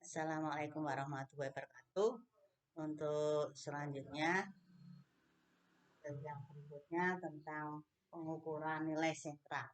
Assalamualaikum warahmatullahi wabarakatuh. Untuk selanjutnya, yang berikutnya tentang pengukuran nilai sentra.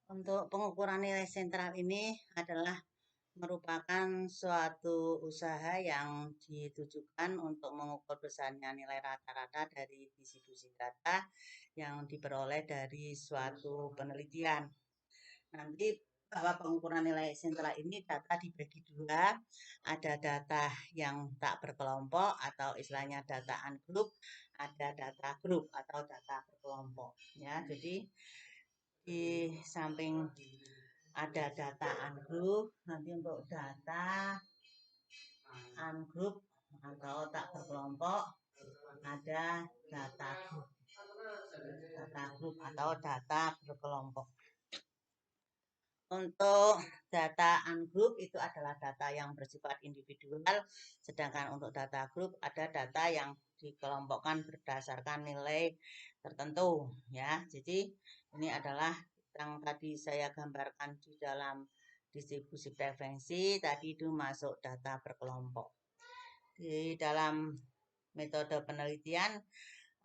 Untuk pengukuran nilai sentral ini adalah merupakan suatu usaha yang ditujukan untuk mengukur besarnya nilai rata-rata dari distribusi data yang diperoleh dari suatu penelitian. Nanti bahwa pengukuran nilai sentral ini data dibagi dua, ada data yang tak berkelompok atau istilahnya data ungroup, ada data group atau data berkelompok. Ya, jadi di samping ada data ungroup, nanti untuk data ungroup atau tak berkelompok ada data group atau data berkelompok. Untuk data ungroup itu adalah data yang bersifat individual, sedangkan untuk data group ada data yang dikelompokkan berdasarkan nilai tertentu ya. Jadi ini adalah yang tadi saya gambarkan di dalam distribusi preferensi, tadi itu masuk data berkelompok. Di dalam metode penelitian,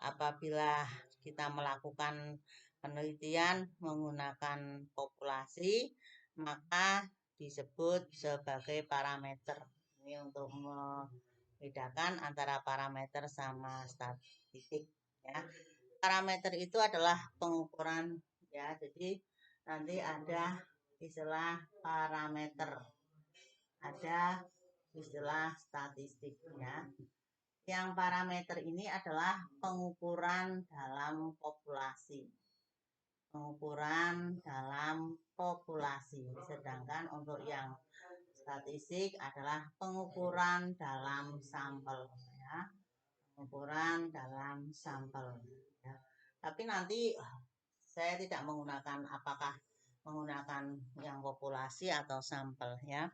apabila kita melakukan penelitian menggunakan populasi, maka disebut sebagai parameter. Ini untuk membedakan antara parameter sama statistik ya. Parameter itu adalah pengukuran ya. Jadi nanti ada istilah parameter, ada istilah statistik ya. Yang parameter ini adalah pengukuran dalam populasi. Pengukuran dalam populasi. Sedangkan untuk yang statistik adalah pengukuran dalam sampel. Ya. Pengukuran dalam sampel. Ya. Tapi nanti saya tidak menggunakan apakah menggunakan yang populasi atau sampel ya.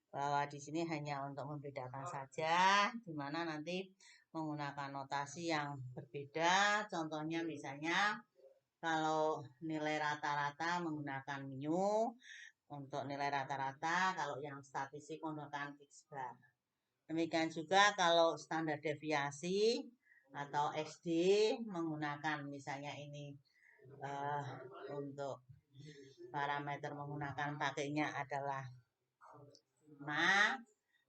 Bahwa di sini hanya untuk membedakan saja, di mana nanti menggunakan notasi yang berbeda. Contohnya misalnya kalau nilai rata-rata menggunakan mu, untuk nilai rata-rata, kalau yang statistik menggunakan X bar. Demikian juga kalau standar deviasi atau SD menggunakan misalnya ini untuk parameter menggunakan pakainya adalah sigma,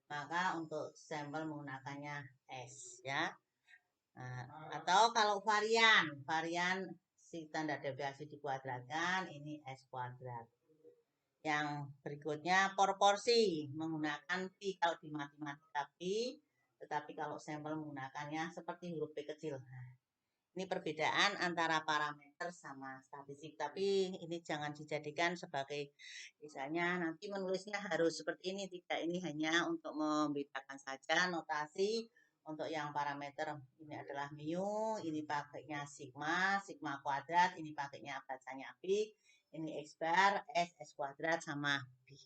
maka untuk sampel menggunakannya S ya. Nah, atau kalau varian standar deviasi dikuadratkan ini S kuadrat. Yang berikutnya proporsi menggunakan pi kalau di matematika pi, tetapi kalau sampel menggunakannya seperti huruf P kecil. Nah, ini perbedaan antara parameter sama statistik, tapi ini jangan dijadikan sebagai misalnya nanti menulisnya harus seperti ini, tidak, ini hanya untuk membedakan saja notasi. Untuk yang parameter ini adalah mu, ini pakainya sigma, sigma kuadrat, ini pakainya bacanya pi, ini X bar, S kuadrat sama pi.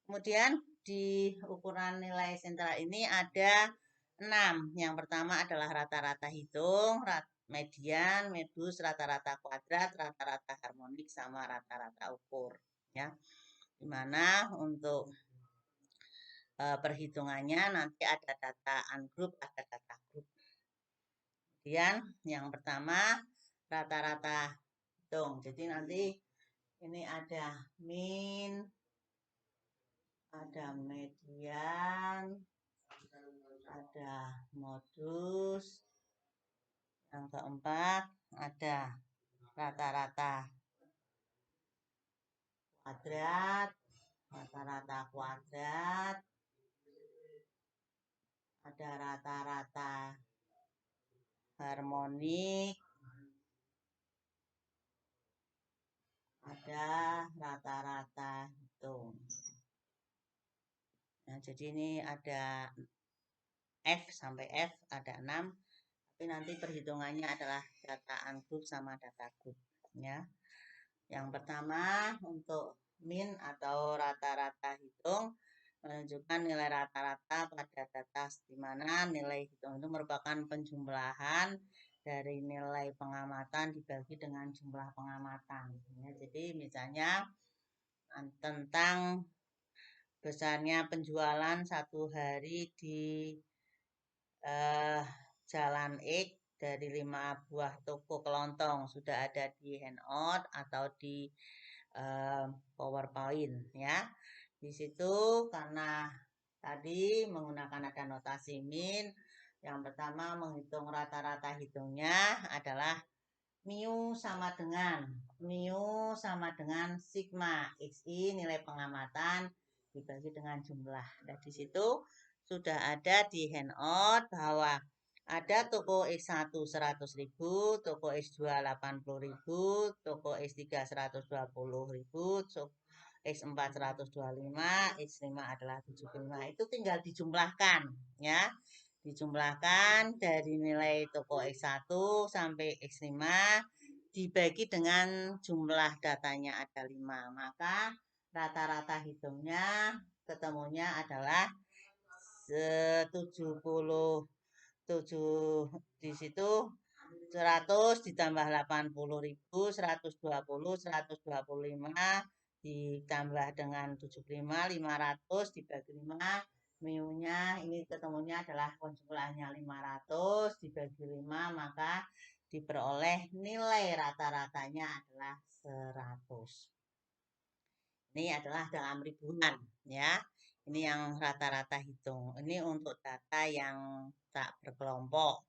Kemudian di ukuran nilai sentral ini ada 6. Yang pertama adalah rata-rata hitung, median, medus, rata-rata kuadrat, rata-rata harmonik, sama rata-rata ukur. Ya, dimana untuk perhitungannya nanti ada data ungroup, ada data group. Kemudian yang pertama rata-rata hitung. Jadi nanti ini ada min, ada median, ada modus. Yang keempat ada rata-rata kuadrat, rata-rata kuadrat, ada rata-rata harmonik, pada rata-rata hitung. Nah, jadi ini ada F sampai F ada 6, tapi nanti perhitungannya adalah data ungroup sama data group ya. Yang pertama untuk min atau rata-rata hitung menunjukkan nilai rata-rata pada data di mana nilai hitung itu merupakan penjumlahan dari nilai pengamatan dibagi dengan jumlah pengamatan. Ya, jadi misalnya tentang besarnya penjualan satu hari di Jalan X dari 5 buah toko kelontong sudah ada di handout atau di PowerPoint ya. Di situ karena tadi menggunakan ada notasi min, yang pertama menghitung rata-rata hitungnya adalah mu sama dengan sigma xi nilai pengamatan dibagi dengan jumlah. Dan di situ sudah ada di handout bahwa ada toko X1 100.000, toko X2 80.000, toko X3 120.000, X4 125, X5 adalah 75. Itu tinggal dijumlahkan ya. Dijumlahkan dari nilai toko X1 sampai X5 dibagi dengan jumlah datanya ada 5. Maka rata-rata hitungnya ketemunya adalah 77 di situ 100 ditambah 80.000, 120, 125 ditambah dengan 75, 500 dibagi 5, mu-nya ini ketemunya adalah jumlahnya 500 dibagi 5, maka diperoleh nilai rata-ratanya adalah 100. Ini adalah dalam ribuan ya. Ini yang rata-rata hitung. Ini untuk data yang tak berkelompok.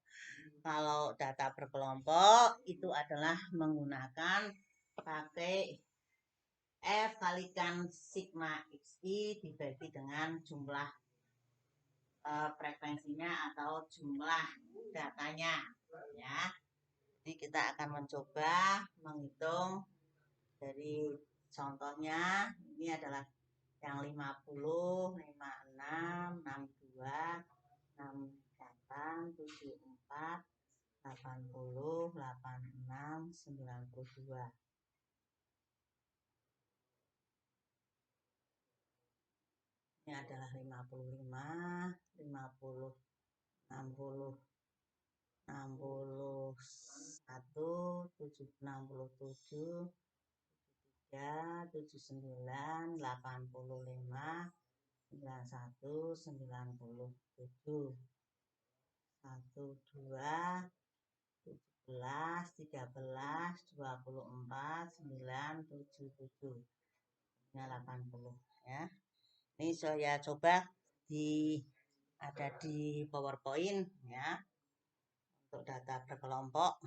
Kalau data berkelompok itu adalah menggunakan pakai F kalikan sigma xi dibagi dengan jumlah frekuensinya atau jumlah datanya ya. Jadi kita akan mencoba menghitung dari contohnya ini adalah yang 50, 56, 62, 68, 74, 80, 86, 92. Ini adalah 55, 50, 60, 61, 67, 79, 85, 91, 97, 1, 2, 17, 13, 24, 9, 77, 80 ya. Ini saya coba ada di PowerPoint ya untuk data berkelompok.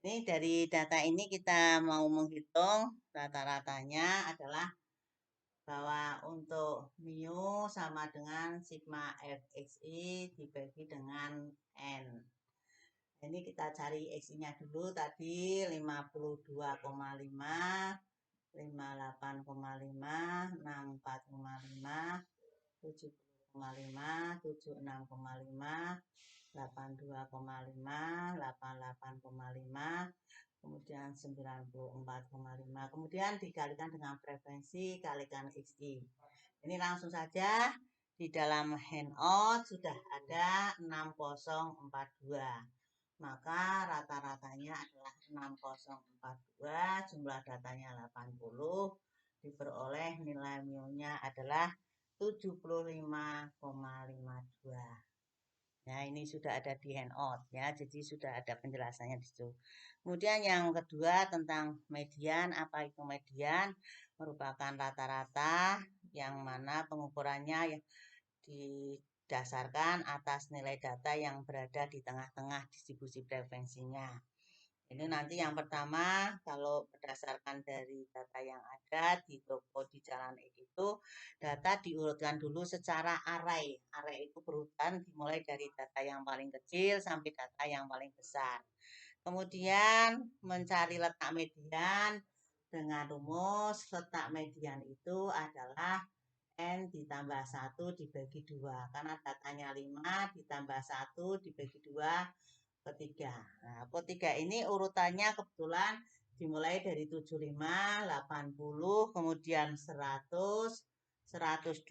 Ini dari data ini kita mau menghitung rata-ratanya adalah bahwa untuk mu sama dengan sigma fxi dibagi dengan n. Ini kita cari x-nya dulu tadi 52,5, 58,5, 64,5, 70,5, 76,5, 82,5, 88,5, kemudian 94,5. Kemudian dikalikan dengan frekuensi kalikan xi. Ini langsung saja di dalam handout sudah ada 6042. Maka rata-ratanya adalah 6042, jumlah datanya 80, diperoleh nilai mu-nya adalah 75,52. Ya, ini sudah ada di handout ya, jadi sudah ada penjelasannya di situ. Kemudian yang kedua tentang median, apa itu median? Merupakan rata-rata yang mana pengukurannya ya didasarkan atas nilai data yang berada di tengah-tengah distribusi frekuensinya. Ini nanti yang pertama, kalau berdasarkan dari data yang ada di toko di Jalan E itu, data diurutkan dulu secara array. Array itu berurutan dimulai dari data yang paling kecil sampai data yang paling besar. Kemudian mencari letak median dengan rumus letak median itu adalah N ditambah 1 dibagi 2. Karena datanya 5 ditambah 1 dibagi 2 per 3. Nah, per 3 ini urutannya kebetulan dimulai dari 75, 80, kemudian 100, 120,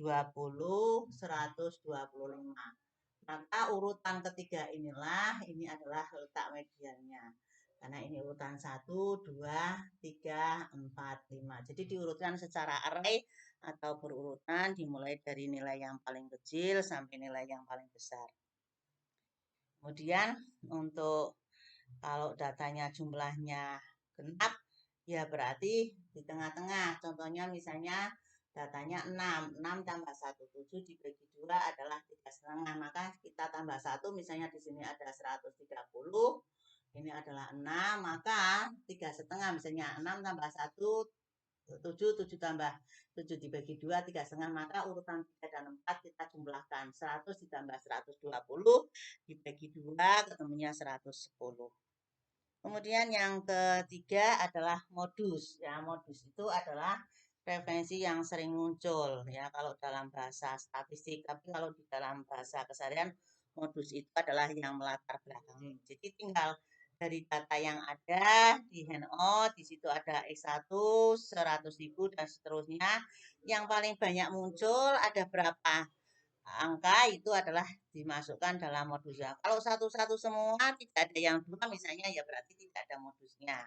125. Maka urutan ketiga inilah, ini adalah letak mediannya. Karena ini urutan 1, 2, 3, 4, 5. Jadi diurutkan secara array atau berurutan dimulai dari nilai yang paling kecil sampai nilai yang paling besar. Kemudian untuk kalau datanya jumlahnya genap, ya berarti di tengah-tengah. Contohnya misalnya datanya 6. 6 tambah 1, 7 dibagi 2 adalah 3,5. Maka kita tambah 1, misalnya di sini ada 130. Ini adalah 6, maka 3,5. Misalnya 6 tambah 1, 7, 7 tambah 7 dibagi 2, 3,5. Maka urutan 3 dan 4 kita jumlahkan. 100 ditambah 120 dibagi 2, ketemunya 110. Kemudian yang ketiga adalah modus. Ya, modus itu adalah referensi yang sering muncul ya kalau dalam bahasa statistik. Tapi kalau di dalam bahasa keseharian, modus itu adalah yang melatar belakangi. Jadi tinggal dari data yang ada di handout, di situ ada X1, 100.000 dan seterusnya. Yang paling banyak muncul ada berapa angka itu adalah dimasukkan dalam modusnya. Kalau satu-satu semua tidak ada yang dua misalnya ya berarti tidak ada modusnya.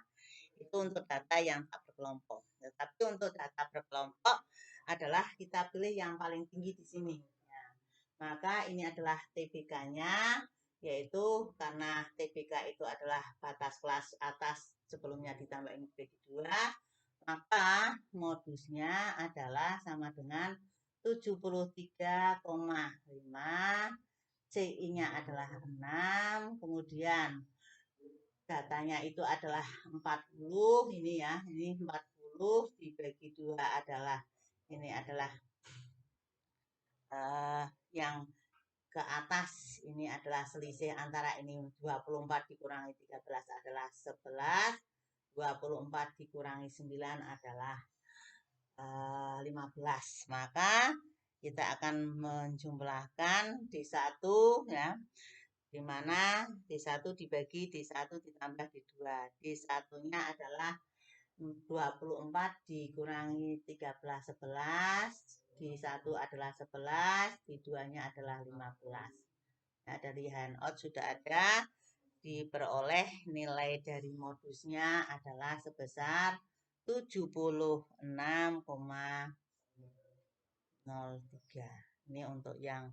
Itu untuk data yang tak berkelompok. Tetapi untuk data berkelompok adalah kita pilih yang paling tinggi di sini. Ya. Maka ini adalah TBK-nya, yaitu karena TBK itu adalah batas kelas atas sebelumnya ditambah ini dibagi 2, maka modusnya adalah sama dengan 73,5, CI-nya adalah 6, kemudian datanya itu adalah 40, ini ya, ini 40 dibagi 2 adalah, ini adalah yang ke atas, ini adalah selisih antara ini 24 dikurangi 13 adalah 11, 24 dikurangi 9 adalah 15. Maka kita akan menjumlahkan D1 ya, di mana D1 dibagi D1 ditambah D2. D1-nya adalah 24 dikurangi 13 11, D1 adalah 11, D2-nya adalah 15. Nah, dari handout sudah ada diperoleh nilai dari modusnya adalah sebesar 76,03. Ini untuk yang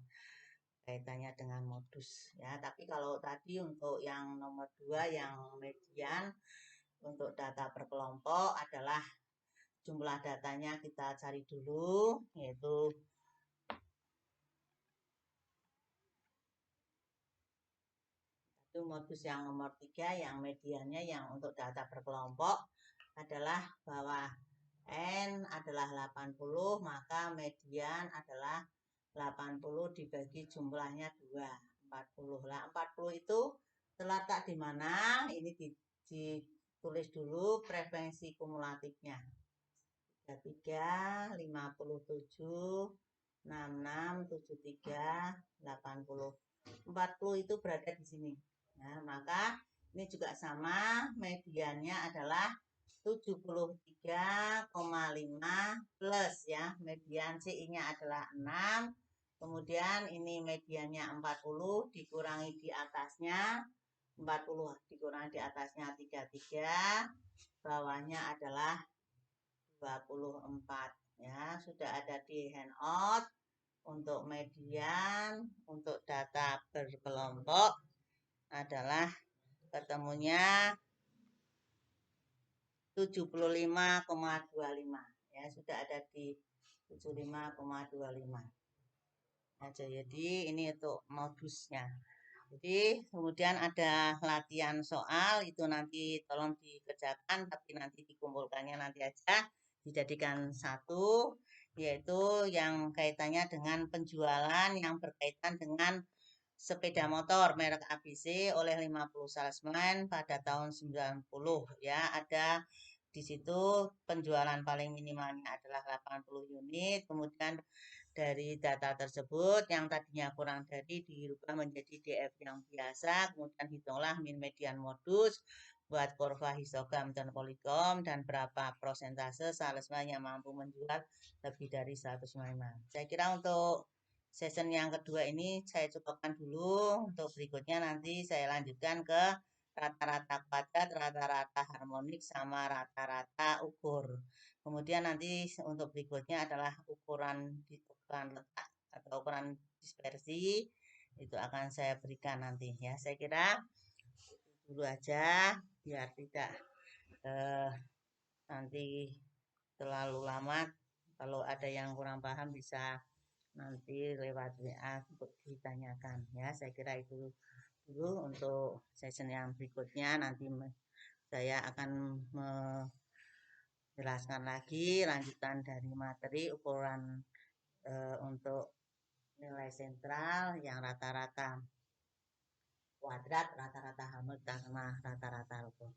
kaitannya dengan modus ya. Tapi kalau tadi untuk yang nomor 2 yang median untuk data berkelompok adalah jumlah datanya kita cari dulu, yaitu itu modus yang nomor 3 yang mediannya yang untuk data berkelompok adalah bahwa N adalah 80, maka median adalah 80 dibagi jumlahnya 2, 40. Lah 40 itu terletak di mana? Ini ditulis dulu frekuensi kumulatifnya. 33, 57, 66, 73, 80. 40 itu berada di sini. Nah, maka ini juga sama, mediannya adalah 73,5 plus ya, median CI-nya adalah 6. Kemudian ini mediannya 40 dikurangi di atasnya 40 dikurangi di atasnya 33, bawahnya adalah 24 ya, sudah ada di handout. Untuk median untuk data berkelompok adalah ketemunya 75,25 ya, sudah ada di 75,25 aja. Jadi ini untuk modusnya. Jadi kemudian ada latihan soal itu nanti tolong dikerjakan tapi nanti dikumpulkannya nanti aja dijadikan satu yaitu yang kaitannya dengan penjualan yang berkaitan dengan sepeda motor merek ABC oleh 50 salesman pada tahun 90 ya ada di situ penjualan paling minimalnya adalah 80 unit kemudian dari data tersebut yang tadinya kurang dari dirubah menjadi DF yang biasa kemudian hitunglah min median modus buat kurva histogram dan poligon dan berapa prosentase salesman yang mampu menjual lebih dari 105. Saya kira untuk session yang kedua ini saya cukupkan dulu. Untuk berikutnya nanti saya lanjutkan ke rata-rata padat, rata-rata harmonik, sama rata-rata ukur. Kemudian nanti untuk berikutnya adalah ukuran letak atau ukuran dispersi. Itu akan saya berikan nanti ya. Saya kira dulu aja biar tidak eh, nanti terlalu lama. Kalau ada yang kurang paham bisa nanti lewat WA untuk ditanyakan ya. Saya kira itu dulu untuk session yang berikutnya nanti saya akan menjelaskan lagi lanjutan dari materi ukuran untuk nilai sentral yang rata-rata kuadrat, rata-rata hamil sama rata-rata rukun.